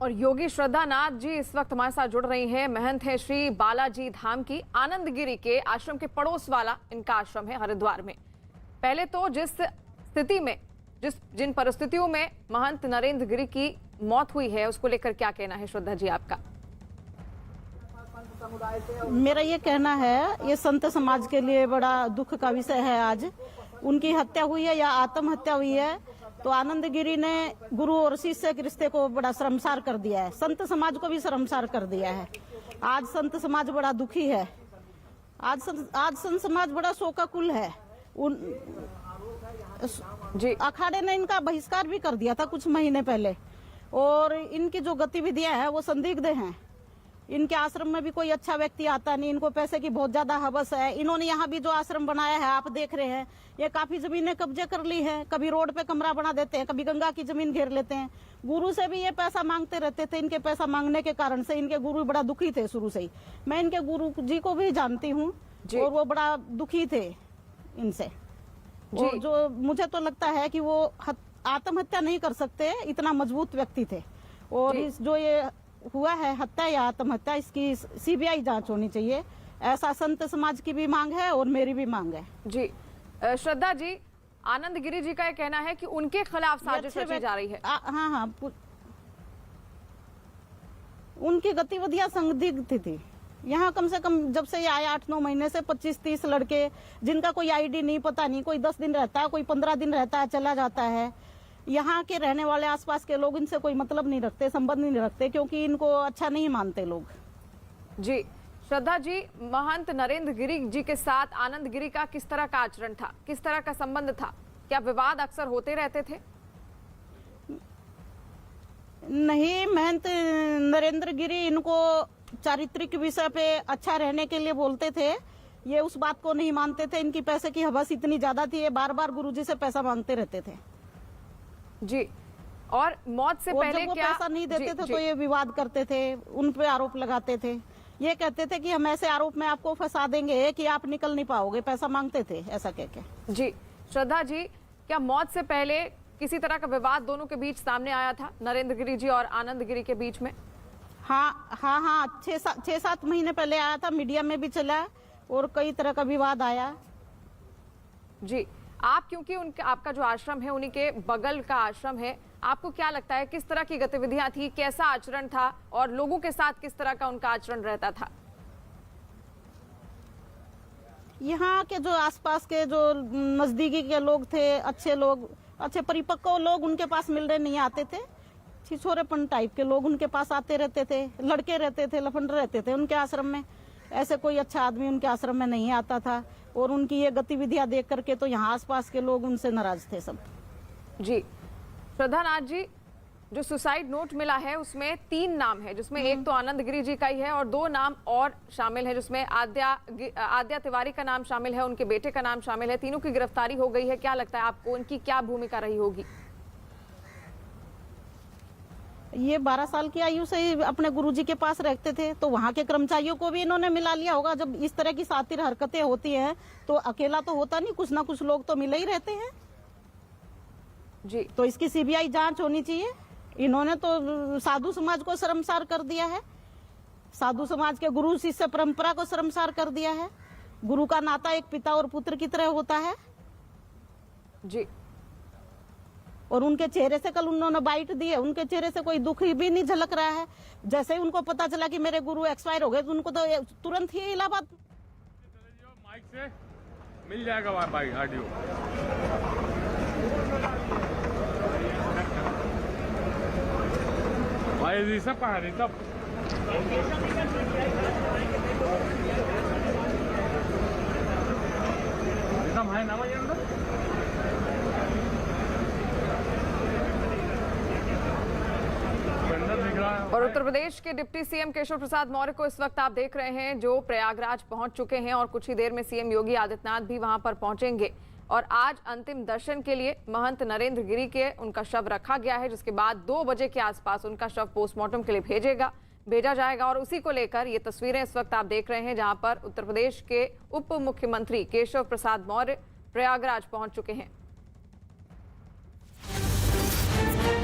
और योगी श्रद्धा नाथ जी इस वक्त हमारे साथ जुड़ रही हैं। महंत है श्री बालाजी धाम की आनंदगिरी के आश्रम के पड़ोस वाला इनका आश्रम है हरिद्वार में। पहले तो जिस स्थिति में जिन परिस्थितियों में महंत नरेंद्र गिरी की मौत हुई है उसको लेकर क्या कहना है श्रद्धा जी आपका? मेरा ये कहना है, ये संत समाज के लिए बड़ा दुख का विषय है। आज उनकी हत्या हुई है या आत्महत्या हुई है तो आनंद गिरी ने गुरु और शिष्य के रिश्ते को बड़ा शर्मसार कर दिया है, संत समाज को भी शर्मसार कर दिया है। आज संत समाज बड़ा दुखी है। आज संत समाज बड़ा शोकाकुल है। जी अखाड़े ने इनका बहिष्कार भी कर दिया था कुछ महीने पहले, और इनकी जो गतिविधियां हैं वो संदिग्ध हैं। इनके आश्रम में भी कोई अच्छा व्यक्ति आता नहीं, इनको पैसे की बहुत ज्यादा हवस है। इन्होंने यहाँ भी जो आश्रम बनाया है आप देख रहे हैं, ये काफी जमीनें कब्जे कर ली है। कभी रोड पे कमरा बना देते हैं, कभी गंगा की जमीन घेर लेते हैं। गुरु से भी ये पैसा मांगते रहते थे। इनके पैसा मांगने के कारण से इनके गुरु बड़ा दुखी थे शुरू से ही। मैं इनके गुरु जी को भी जानती हूँ और वो बड़ा दुखी थे इनसे। जो मुझे तो लगता है कि वो आत्महत्या नहीं कर सकते, इतना मजबूत व्यक्ति थे। और इस जो ये हुआ है हत्या या आत्महत्या, इसकी सीबीआई जांच होनी चाहिए, ऐसा संत समाज की भी मांग है और मेरी भी मांग है। जी श्रद्धा जी, आनंद गिरी जी का यह कहना है कि उनके खिलाफ साजिश रची जा रही है। हाँ, उनकी गतिविधियां संदिग्ध थी। यहाँ कम से कम जब से ये आए 8-9 महीने से 25-30 लड़के, जिनका कोई आईडी नहीं, पता नहीं, कोई 10 दिन रहता है, कोई 15 दिन रहता है, चला जाता है। यहाँ के रहने वाले आसपास के लोग इनसे कोई मतलब नहीं रखते, संबंध नहीं रखते, क्योंकि इनको अच्छा नहीं मानते लोग। जी श्रद्धा जी, महंत नरेंद्र गिरी जी के साथ आनंद गिरी का किस तरह का आचरण था, किस तरह का संबंध था? क्या विवाद अक्सर होते रहते थे? नहीं, महंत नरेंद्र गिरी इनको चारित्रिक विषय पे अच्छा रहने के लिए बोलते थे। ये उस बात को नहीं मानते थे। इनकी पैसे की हवस इतनी ज्यादा थी, ये बार बार गुरुजी से पैसा मांगते रहते थे। जी, और मौत से पहले जब वो क्या पैसा नहीं देते थे तो ये विवाद करते थे, उन पे आरोप लगाते थे। ये कहते थे कि हम ऐसे आरोप में आपको फंसा देंगे कि आप निकल नहीं पाओगे, पैसा मांगते थे ऐसा कह के। जी श्रद्धा जी, क्या मौत से पहले किसी तरह का विवाद दोनों के बीच सामने आया था, नरेंद्र गिरी जी और आनंद गिरी के बीच में? हाँ, 6-7 महीने पहले आया था, मीडिया में भी चला और कई तरह का विवाद आया। जी, आप क्योंकि आपका जो आश्रम है उन्हीं के बगल का आश्रम है, आपको क्या लगता है किस तरह की गतिविधियां थी, कैसा आचरण था और लोगों के साथ किस तरह का उनका आचरण रहता था? यहाँ के जो आसपास के जो नजदीकी के लोग थे, अच्छे लोग, अच्छे परिपक्व लोग उनके पास मिलने नहीं आते थे। छिछोरेपन टाइप के लोग उनके पास आते रहते थे, लड़के रहते थे, लफंडे रहते थे उनके आश्रम में। ऐसे कोई अच्छा आदमी उनके आश्रम में नहीं आता था। और उनकी ये गतिविधियां देख करके तो यहाँ आसपास के लोग उनसे नाराज थे सब। जी श्रद्धा नाथ जी, जो सुसाइड नोट मिला है उसमें 3 नाम है, जिसमें एक तो आनंद गिरी जी का ही है और 2 नाम और शामिल है, जिसमें आद्या तिवारी का नाम शामिल है, उनके बेटे का नाम शामिल है। तीनों की गिरफ्तारी हो गई है। क्या लगता है आपको उनकी क्या भूमिका रही होगी? ये 12 साल की आयु से ही अपने गुरुजी के पास रहते थे, तो वहाँ के कर्मचारियों को भी इन्होंने मिला लिया होगा। जब इस तरह की शातिर हरकतें होती हैं तो अकेला तो होता नहीं, कुछ ना कुछ लोग तो मिले ही रहते हैं। जी, तो इसकी सीबीआई जांच होनी चाहिए। इन्होंने तो साधु समाज को शर्मसार कर दिया है, साधु समाज के गुरु शिष्य परंपरा को शर्मसार कर दिया है। गुरु का नाता एक पिता और पुत्र की तरह होता है। जी, और उनके चेहरे से कल उन्होंने बाइट दी है, उनके चेहरे से कोई दुख भी नहीं झलक रहा है। जैसे ही उनको पता चला कि मेरे गुरु एक्सपायर हो गए तो उनको तो तुरंत ही इलाहाबाद माइक से मिल जाएगा भाई ऑडियो। भाई जी सब कहाँ है सब? है ना भाई अंदर? और उत्तर प्रदेश के डिप्टी सीएम केशव प्रसाद मौर्य को इस वक्त आप देख रहे हैं जो प्रयागराज पहुंच चुके हैं और कुछ ही देर में सीएम योगी आदित्यनाथ भी वहां पर पहुंचेंगे। और आज अंतिम दर्शन के लिए महंत नरेंद्र गिरी के उनका शव रखा गया है, जिसके बाद 2 बजे के आसपास उनका शव पोस्टमार्टम के लिए भेजा जाएगा। और उसी को लेकर ये तस्वीरें इस वक्त आप देख रहे हैं जहां पर उत्तर प्रदेश के उप मुख्यमंत्री केशव प्रसाद मौर्य प्रयागराज पहुंच चुके हैं।